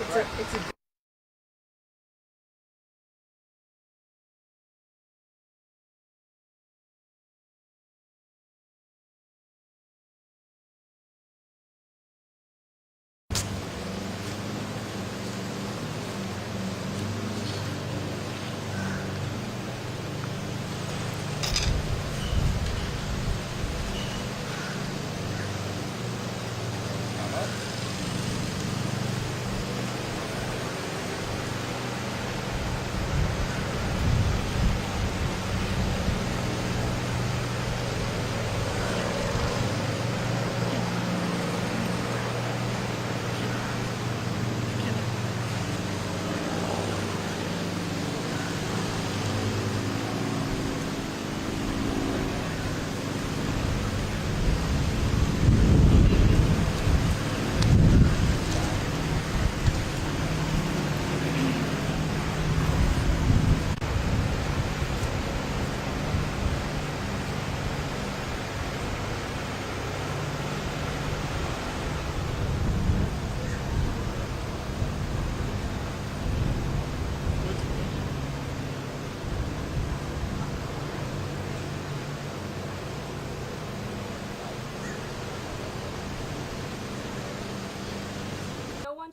It's a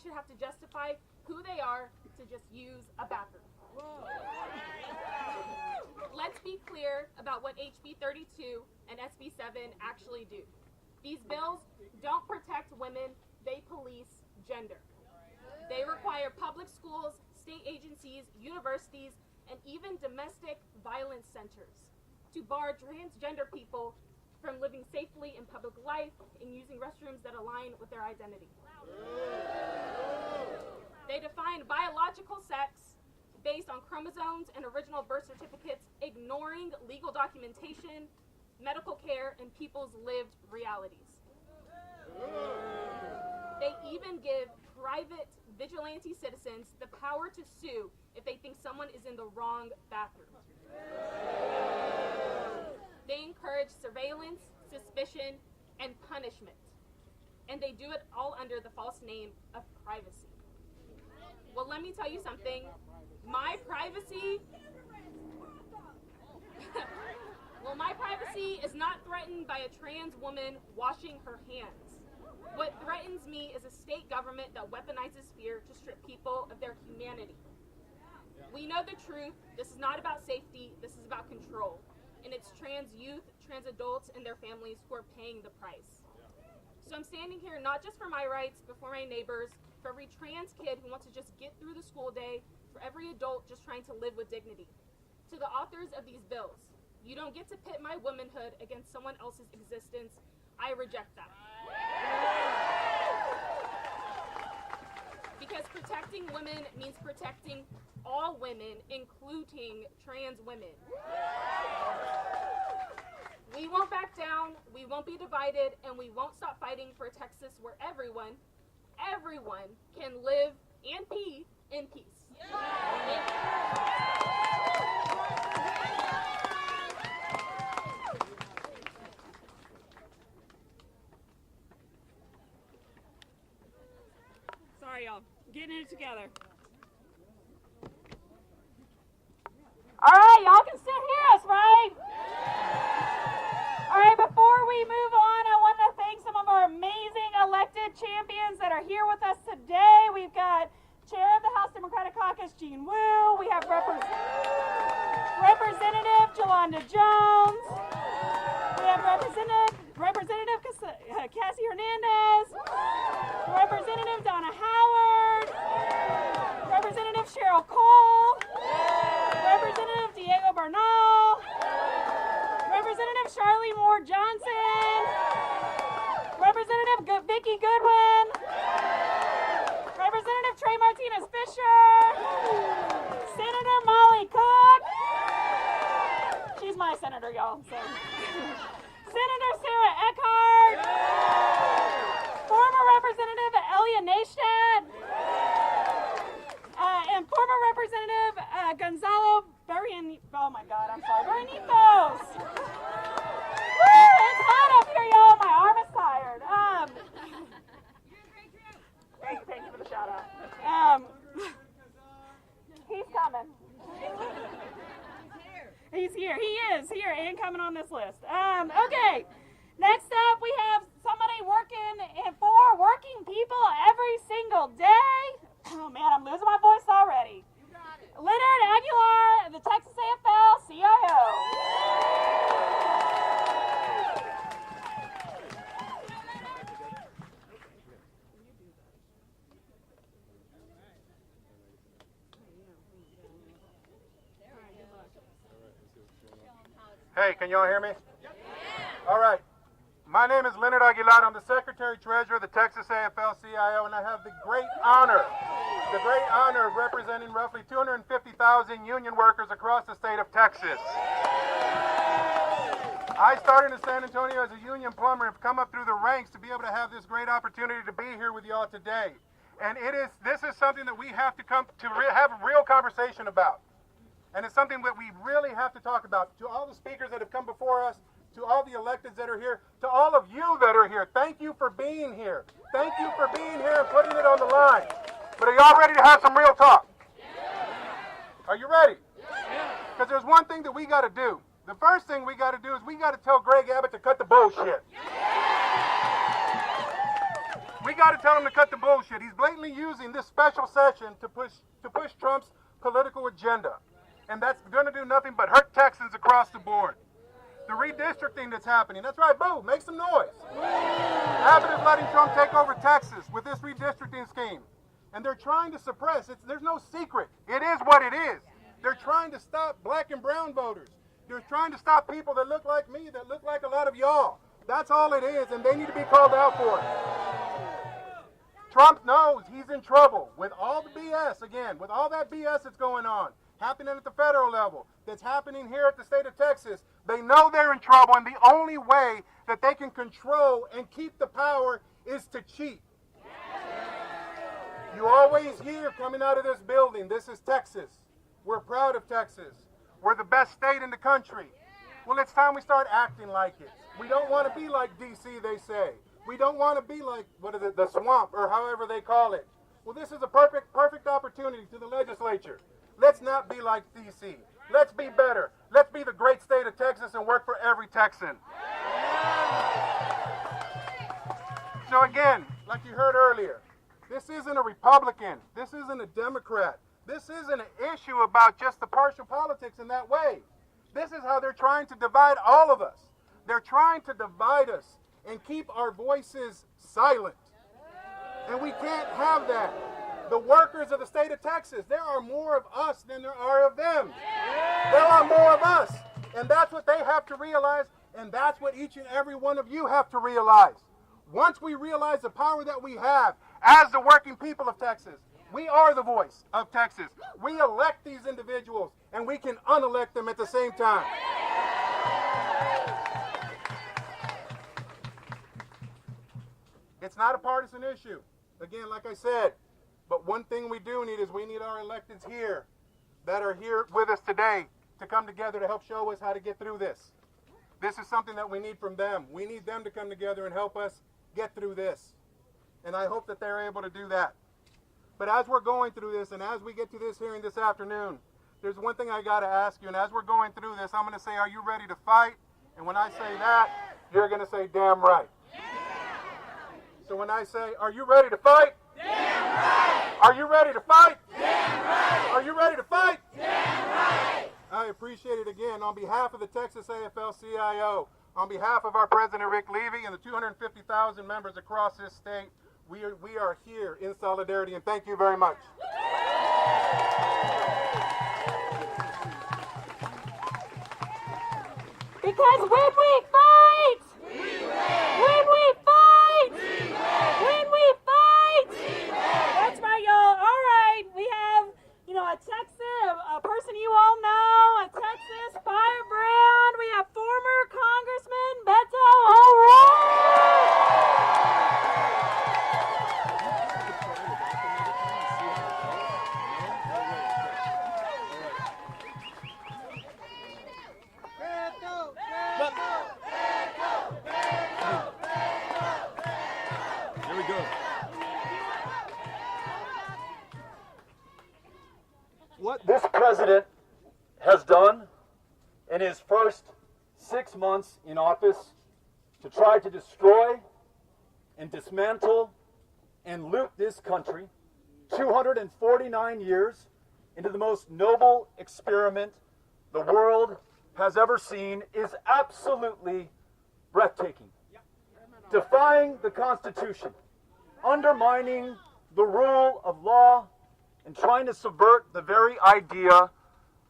should have to justify who they are to just use a bathroom. Let's be clear about what HB 32 and SB 7 actually do. These bills don't protect women, they police gender. They require public schools, state agencies, universities, and even domestic violence centers to bar transgender people from living safely in public life and using restrooms that align with their identity. They define biological sex based on chromosomes and original birth certificates, ignoring legal documentation, medical care, and people's lived realities. They even give private vigilante citizens the power to sue if they think someone is in the wrong bathroom. They encourage surveillance, suspicion, and punishment. And they do it all under the false name of privacy. Well, let me tell you something. My privacy is not threatened by a trans woman washing her hands. What threatens me is a state government that weaponizes fear to strip people of their humanity. We know the truth. This is not about safety. This is about control. And it's trans youth, trans adults, and their families who are paying the price. So I'm standing here not just for my rights, but for my neighbors, for every trans kid who wants to just get through the school day, for every adult just trying to live with dignity. To the authors of these bills, you don't get to pit my womanhood against someone else's existence. I reject that. Because protecting women means protecting all women, including trans women. We won't back down, we won't be divided, and we won't stop fighting for a Texas where everyone can live and pee in peace. Sorry, y'all. Getting it together. All right, y'all can still hear us, right? All right, before we move on, I want to thank some of our amazing elected champions that are here with us today. We've got Chair of the House Democratic Caucus, Jean Wu. We have Representative Jolanda Jones. We have Representative Cassie Hernandez. Representative Donna Howard. Representative Cheryl Cole. Representative Diego Bernal. Representative Charlie Moore Johnson. Representative Vicki Goodwin. Representative Trey Martinez Fisher. Senator Molly Cook. She's my senator, y'all. So. Senator Sarah Eckhart. Former Representative Elia Neistat. And former Representative Gonzalo Barrientos. Oh my God, I'm sorry. Barrientos. Woo, it's hot up here, y'all. My arm is tired. Thank you for the shout out. Beto. He's here. He is here and coming on this list. Okay. Next up, we have somebody working for working people every single day. Oh man, I'm losing my voice already. You got it. Leonard Aguilar, the Texas AFL-CIO. Hey, can y'all hear me? All right. My name is Leonard Aguilar. I'm the Secretary-Treasurer of the Texas AFL-CIO, and I have the great honor of representing roughly 250,000 union workers across the state of Texas. I started in San Antonio as a union plumber and have come up through the ranks to be able to have this great opportunity to be here with y'all today. And this is something that we have to have a real conversation about. And it's something that we really have to talk about. To all the speakers that have come before us, to all the electeds that are here, to all of you that are here, thank you for being here. Thank you for being here and putting it on the line. But are y'all ready to have some real talk? Are you ready? Because there's one thing that we got to do. The first thing we got to do is we got to tell Greg Abbott to cut the bullshit. We got to tell him to cut the bullshit. He's blatantly using this special session to push Trump's political agenda. And that's going to do nothing but hurt Texans across the board. The redistricting that's happening, that's right, boo, make some noise. Abbott is letting Trump take over Texas with this redistricting scheme. And they're trying to suppress it. There's no secret. It is what it is. They're trying to stop black and brown voters. They're trying to stop people that look like me, that look like a lot of y'all. That's all it is, and they need to be called out for it. Trump knows he's in trouble with all the BS, again, with all that BS that's going on, happening at the federal level, that's happening here at the state of Texas. They know they're in trouble, and the only way that they can control and keep the power is to cheat. You always hear coming out of this building, this is Texas. We're proud of Texas. We're the best state in the country. Well, it's time we start acting like it. We don't want to be like D.C., they say. We don't want to be like, the swamp, or however they call it. Well, this is a perfect opportunity to the legislature. Let's not be like D.C. Let's be better. Let's be the great state of Texas and work for every Texan. So again, like you heard earlier, this isn't a Republican. This isn't a Democrat. This isn't an issue about just the partial politics in that way. This is how they're trying to divide all of us. They're trying to divide us and keep our voices silent. And we can't have that. The workers of the state of Texas, there are more of us than there are of them. There are more of us. And that's what they have to realize, and that's what each and every one of you have to realize. Once we realize the power that we have as the working people of Texas, we are the voice of Texas. We elect these individuals, and we can unelect them at the same time. It's not a partisan issue. Again, like I said, but one thing we do need is we need our electeds here that are here with us today to come together to help show us how to get through this. This is something that we need from them. We need them to come together and help us get through this. And I hope that they're able to do that. But as we're going through this, and as we get to this hearing this afternoon, there's one thing I got to ask you. And as we're going through this, I'm going to say, are you ready to fight? And when I say that, you're going to say, damn right. So when I say, are you ready to fight? Damn right. Are you ready to fight? Damn right. Are you ready to fight? Damn right. I appreciate it again. On behalf of the Texas AFL-CIO, on behalf of our President Rick Levy and the 250,000 members across this state, we are here in solidarity, and thank you very much. Because when we fight, we win. When we fight, we win. When we fight, we win. That's right, y'all. All right, we have, a Texas, a person you all know, a Texas firebrand. We have former Congressman Beto O'Rourke. what this president has done in his first 6 months in office to try to destroy and dismantle and loot this country 249 years into the most noble experiment the world has ever seen is absolutely breathtaking. Defying the Constitution, undermining the rule of law, and trying to subvert the very idea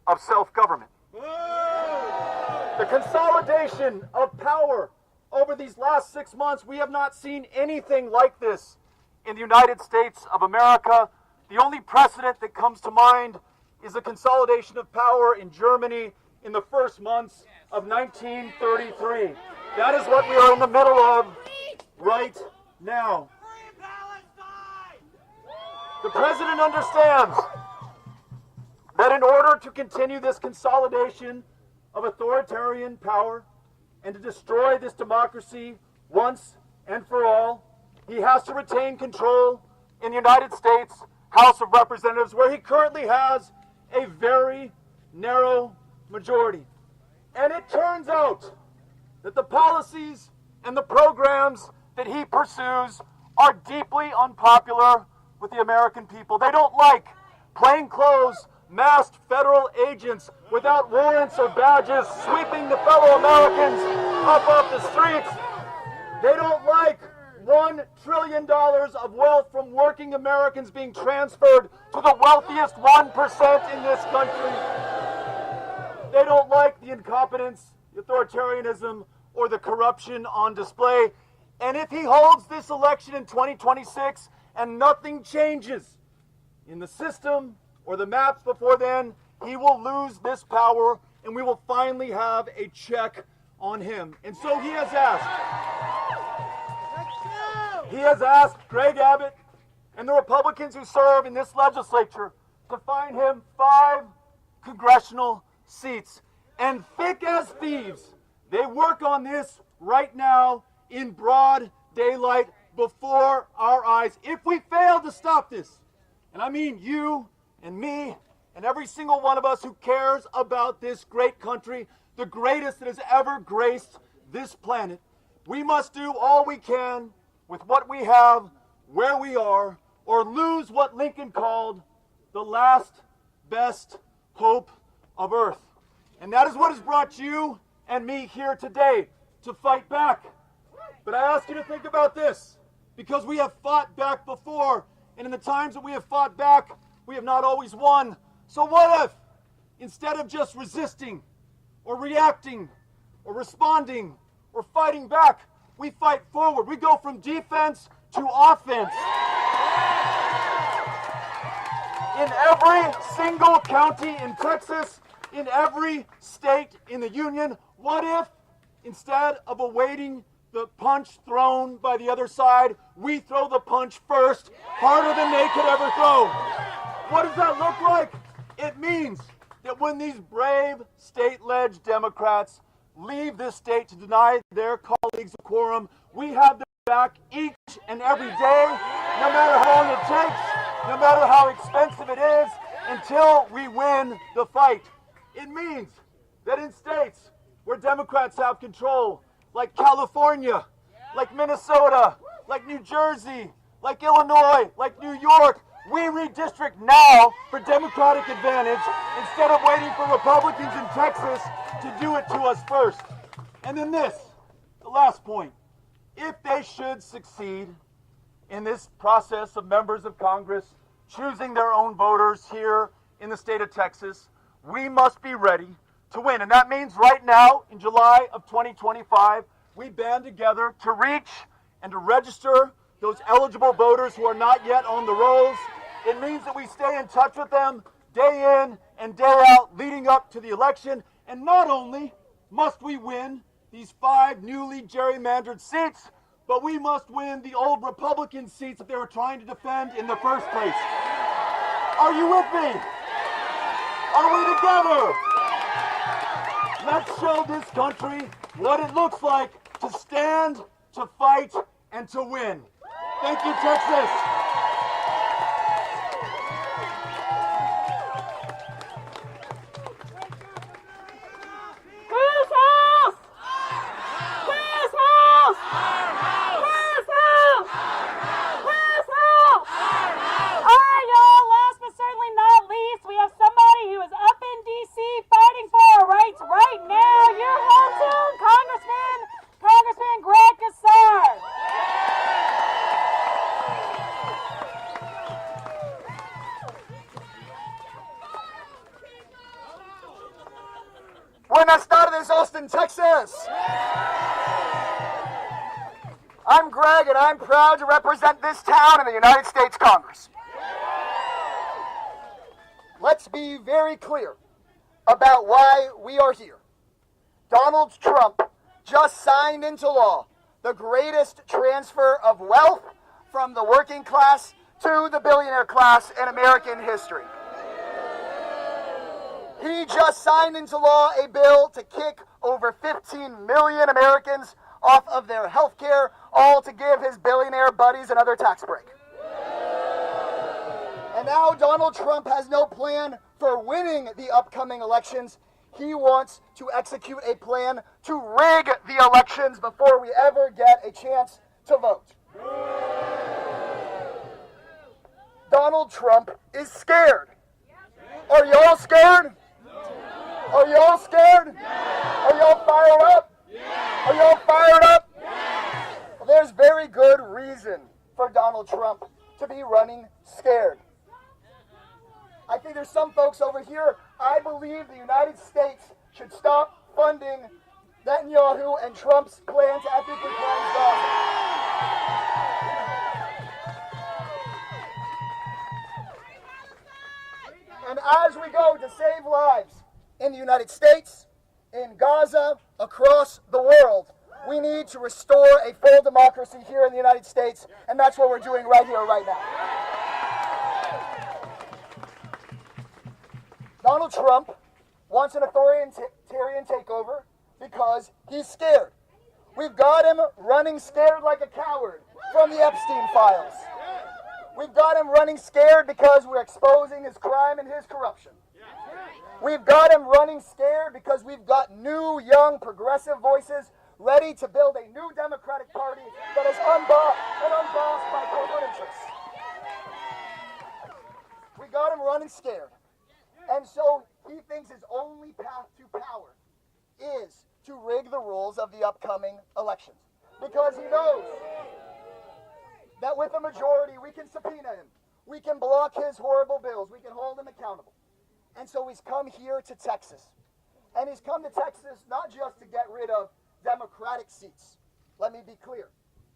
of self-government. The consolidation of power over these last 6 months, we have not seen anything like this in the United States of America. The only precedent that comes to mind is the consolidation of power in Germany in the first months of 1933. That is what we are in the middle of right now. The president understands that in order to continue this consolidation of authoritarian power and to destroy this democracy once and for all, he has to retain control in the United States House of Representatives, where he currently has a very narrow majority. And it turns out that the policies and the programs that he pursues are deeply unpopular with the American people. They don't like plainclothes, masked federal agents without warrants or badges sweeping the fellow Americans up off the streets. They don't like $1 trillion of wealth from working Americans being transferred to the wealthiest 1% in this country. They don't like the incompetence, the authoritarianism, or the corruption on display. And if he holds this election in 2026 and nothing changes in the system or the maps before then, he will lose this power and we will finally have a check on him. And so he has asked Greg Abbott and the Republicans who serve in this legislature to find him 5 congressional seats. And thick as thieves, they work on this right now in broad daylight before our eyes. If we fail to stop this, and I mean you and me and every single one of us who cares about this great country, the greatest that has ever graced this planet, we must do all we can with what we have, where we are, or lose what Lincoln called the last best hope of earth. And that is what has brought you and me here today, to fight back. But I ask you to think about this, because we have fought back before, and in the times that we have fought back, we have not always won. So what if, instead of just resisting, or reacting, or responding, or fighting back, we fight forward? We go from defense to offense. In every single county in Texas, in every state in the union, what if, instead of awaiting the punch thrown by the other side, we throw the punch first, harder than they could ever throw? What does that look like? It means that when these brave state-led Democrats leave this state to deny their colleagues a quorum, we have their back each and every day, no matter how long it takes, no matter how expensive it is, until we win the fight. It means that in states where Democrats have control, like California, like Minnesota, like New Jersey, like Illinois, like New York, we redistrict now for Democratic advantage instead of waiting for Republicans in Texas to do it to us first. And then this, the last point. If they should succeed in this process of members of Congress choosing their own voters here in the state of Texas, we must be ready to win. And that means right now, in July of 2025, we band together to reach and to register those eligible voters who are not yet on the rolls. It means that we stay in touch with them day in and day out leading up to the election. And not only must we win these 5 newly gerrymandered seats, but we must win the old Republican seats that they were trying to defend in the first place. Are you with me? Are we together? Let's show this country what it looks like to stand, to fight, and to win. Thank you, Texas. Buenas tardes, Austin, Texas. I'm Greg, and I'm proud to represent this town in the United States Congress. Let's be very clear about why we are here. Donald Trump just signed into law the greatest transfer of wealth from the working class to the billionaire class in American history. He just signed into law a bill to kick over 15 million Americans off of their health care, all to give his billionaire buddies another tax break. And now Donald Trump has no plan for winning the upcoming elections. He wants to execute a plan to rig the elections before we ever get a chance to vote. Donald Trump is scared. Are y'all scared? Are y'all scared? Are y'all fired up? Are y'all fired up? Well, there's very good reason for Donald Trump to be running scared. I think there's some folks over here, I believe the United States should stop funding Netanyahu and Trump's plan to ethnically cleanse Gaza. And as we go to save lives in the United States, in Gaza, across the world, we need to restore a full democracy here in the United States, and that's what we're doing right here, right now. Donald Trump wants an authoritarian takeover because he's scared. We've got him running scared like a coward from the Epstein files. We've got him running scared because we're exposing his crime and his corruption. We've got him running scared because we've got new, young, progressive voices ready to build a new Democratic Party that is unbossed by corporate interests. We got him running scared. And so he thinks his only path to power is to rig the rules of the upcoming elections. Because he knows that with a majority, we can subpoena him. We can block his horrible bills. We can hold him accountable. And so he's come here to Texas. And he's come to Texas not just to get rid of Democratic seats. Let me be clear.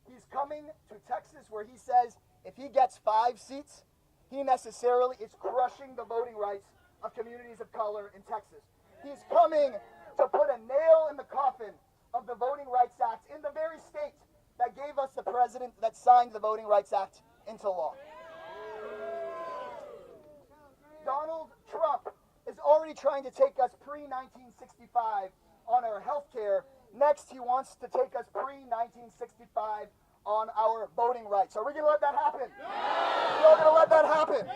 He's coming to Texas where he says if he gets 5 seats, he necessarily is crushing the voting rights of communities of color in Texas. He's coming to put a nail in the coffin of the Voting Rights Act in the very state that gave us the president that signed the Voting Rights Act into law. Donald Trump is already trying to take us pre-1965 on our health care. Next, he wants to take us pre-1965 on our voting rights. Are we going to let that happen? You're going to let that happen?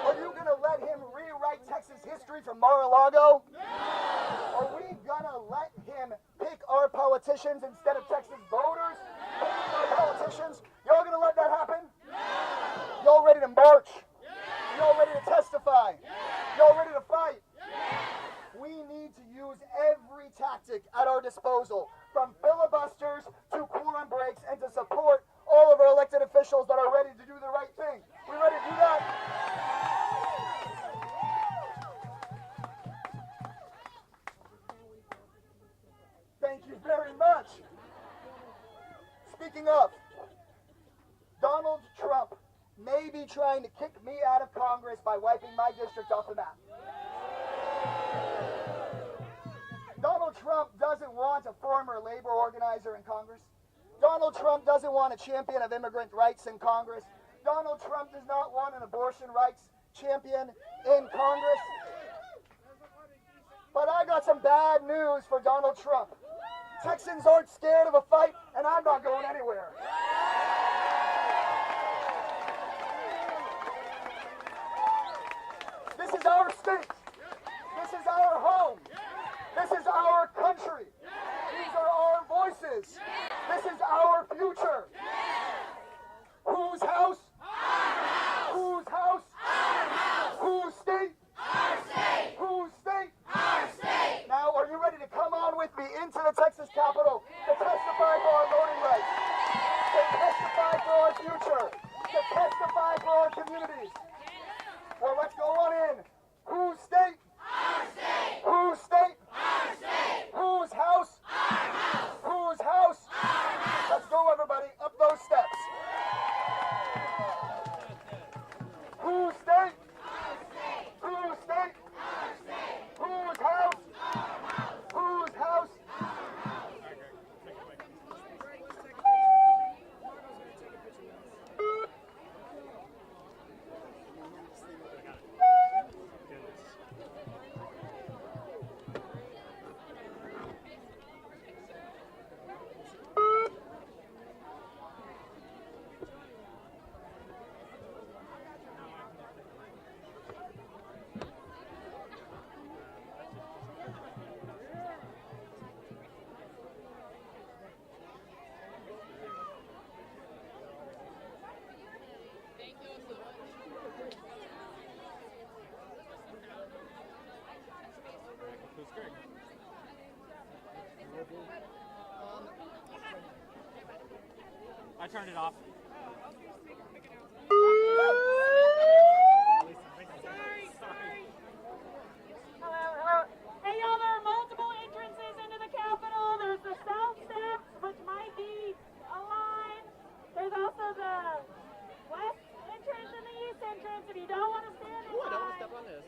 Are you going to let him rewrite Texas history from Mar-a-Lago? Are we going to let him pick our politicians instead of Texas voters picking our politicians? Y'all going to let that happen? Y'all ready to march? Y'all ready to testify? Y'all ready to fight? We need to use every tactic at our disposal, from filibusters to quorum breaks, and to support all of our elected officials that are ready to do the right thing. We ready to do that? Thank you very much. Speaking of, Donald Trump may be trying to kick me out of Congress by wiping my district off the map. Donald Trump doesn't want a former labor organizer in Congress. Donald Trump doesn't want a champion of immigrant rights in Congress. Donald Trump does not want an abortion rights champion in Congress. But I got some bad news for Donald Trump. Texans aren't scared of a fight, and I'm not going anywhere. This is our state. This is our home. This is our country. These are our voices. This is our future. Whose house? Whose house? Whose state? Whose state? Now, are you ready to come on with me into the Texas Capitol to testify for our voting rights, to testify for our future, to testify for our communities? Well, let's go on in. Whose state? Our state. Whose state? Our state. I turned it off. Hello. Hey, y'all, there are multiple entrances into the Capitol. There's the south steps, which might be a line. There's also the west entrance and the east entrance if you don't want to stand in line. I don't want to step on this.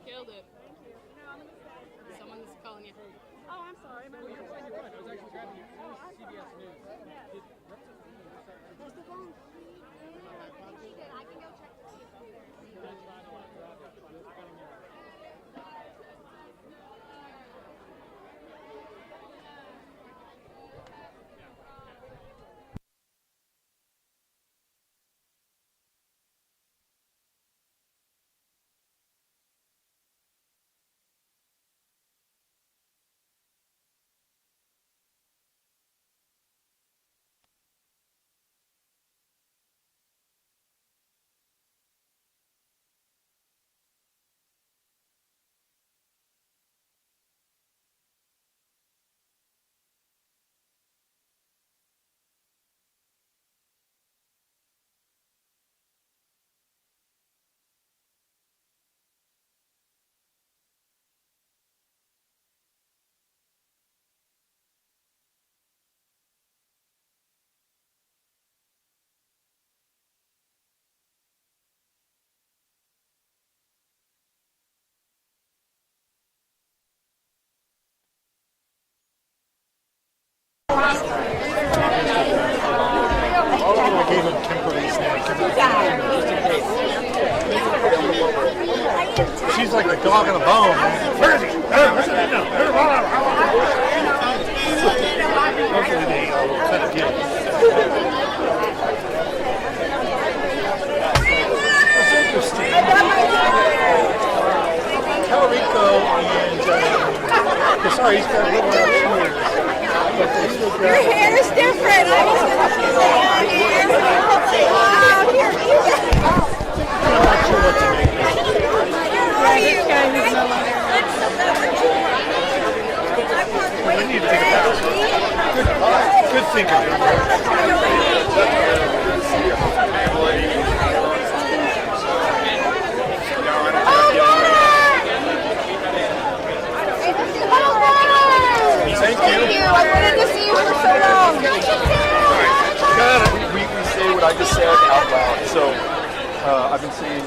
Killed it. Someone's calling you. Oh, I'm sorry. My You're fine. I was actually grabbing you. CBS News. There's the phone. She did. I can go check to see if she's there. I gave him temporary snacks. She's like a dog on a bone. Where is he? Hopefully they cut a deal. It's interesting. Calrico and Casar, he's got a little more ears. But they still got Your hair is different. I was going to say wow, here you go. I'm not sure what to make. How are you? We need to take a bath. Good thinking. Thank you. I wanted to see you for so long. Got it. We say what I just said out loud. So I've been saying,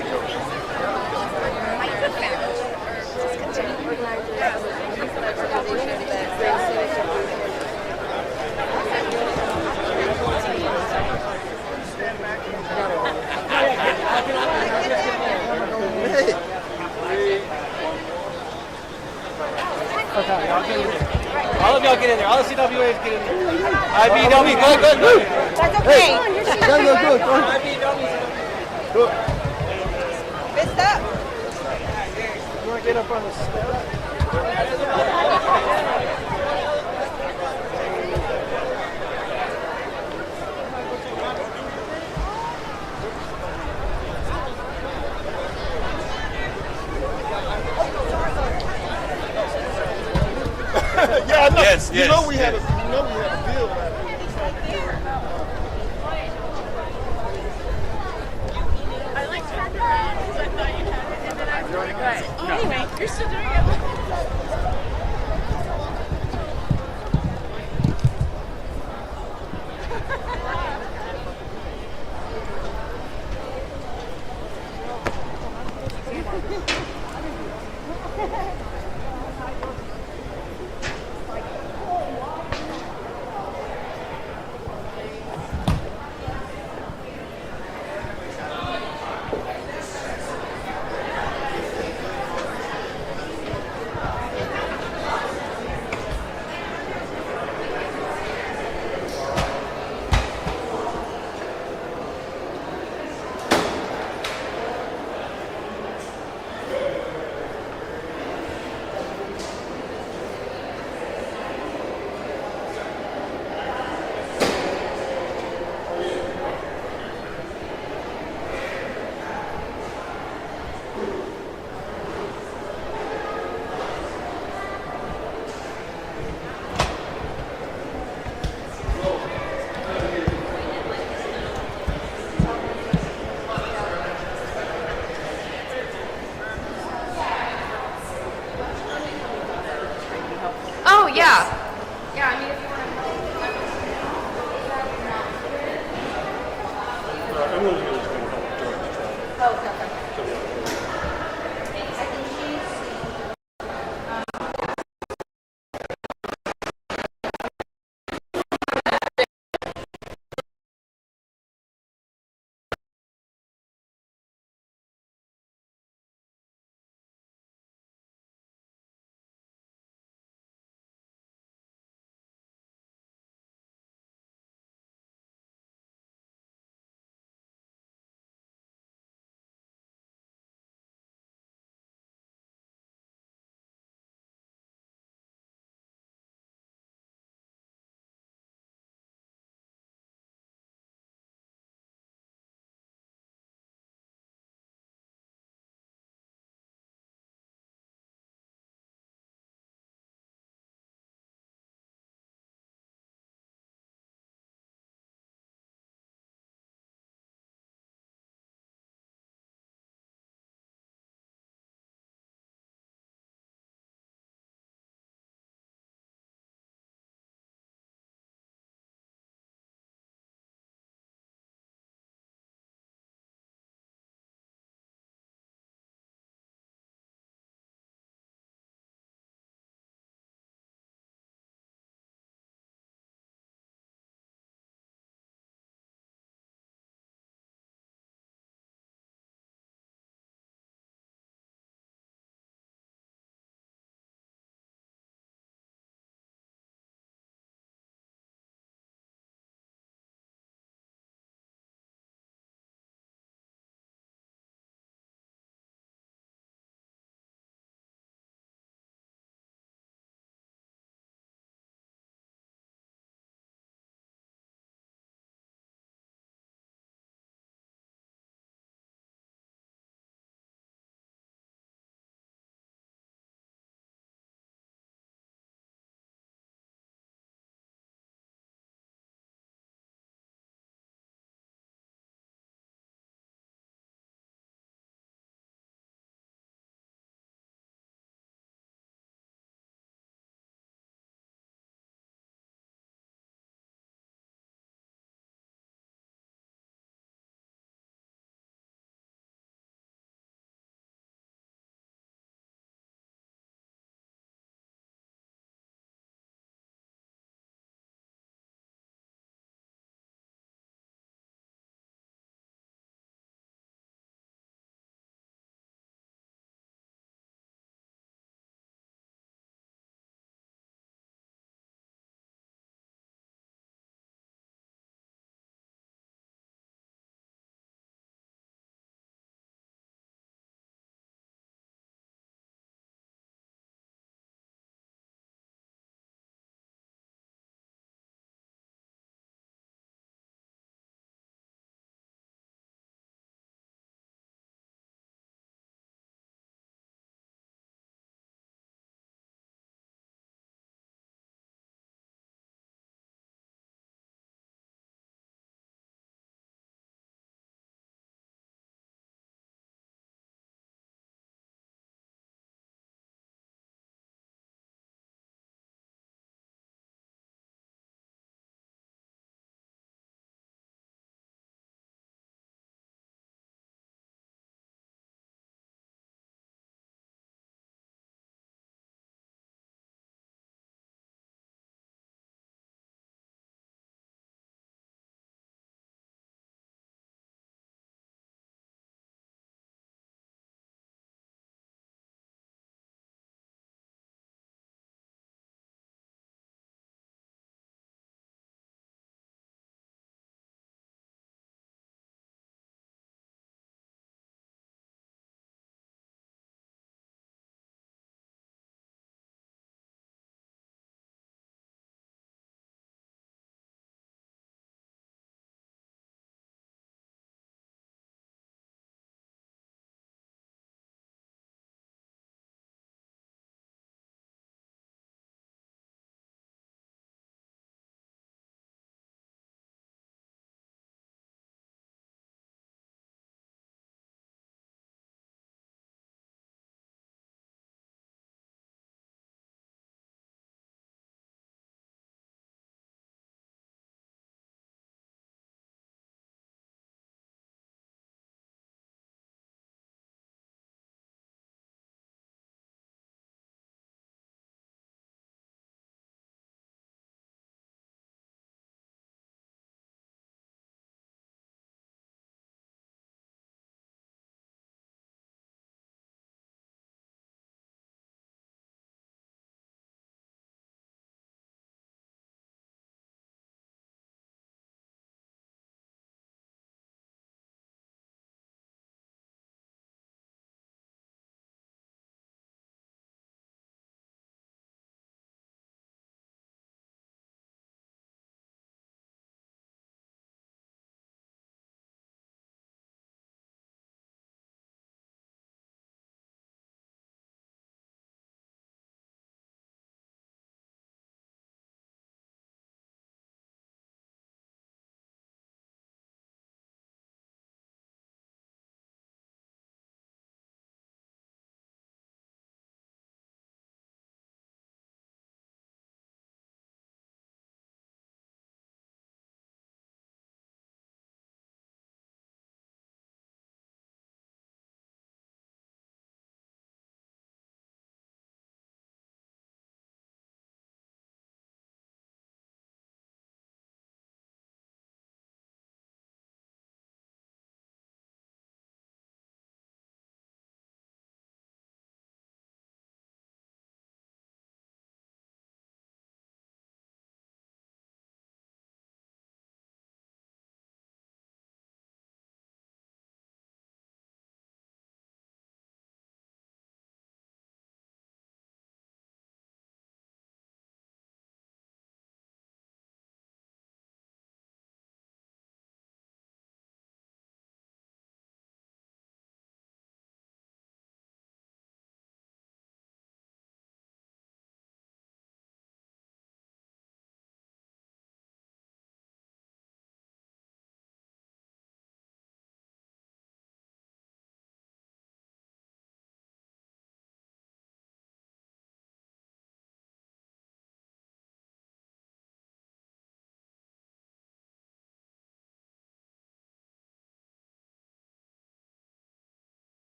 All of y'all get in there. All the CWAs get in there. IBW, good. That's okay. good. Good. Fist up. You want to get up on the step? Yeah, I know. Yes, you know we had a deal. I like turned around because I thought you had it, and then I forgot. Anyway, you're still doing it.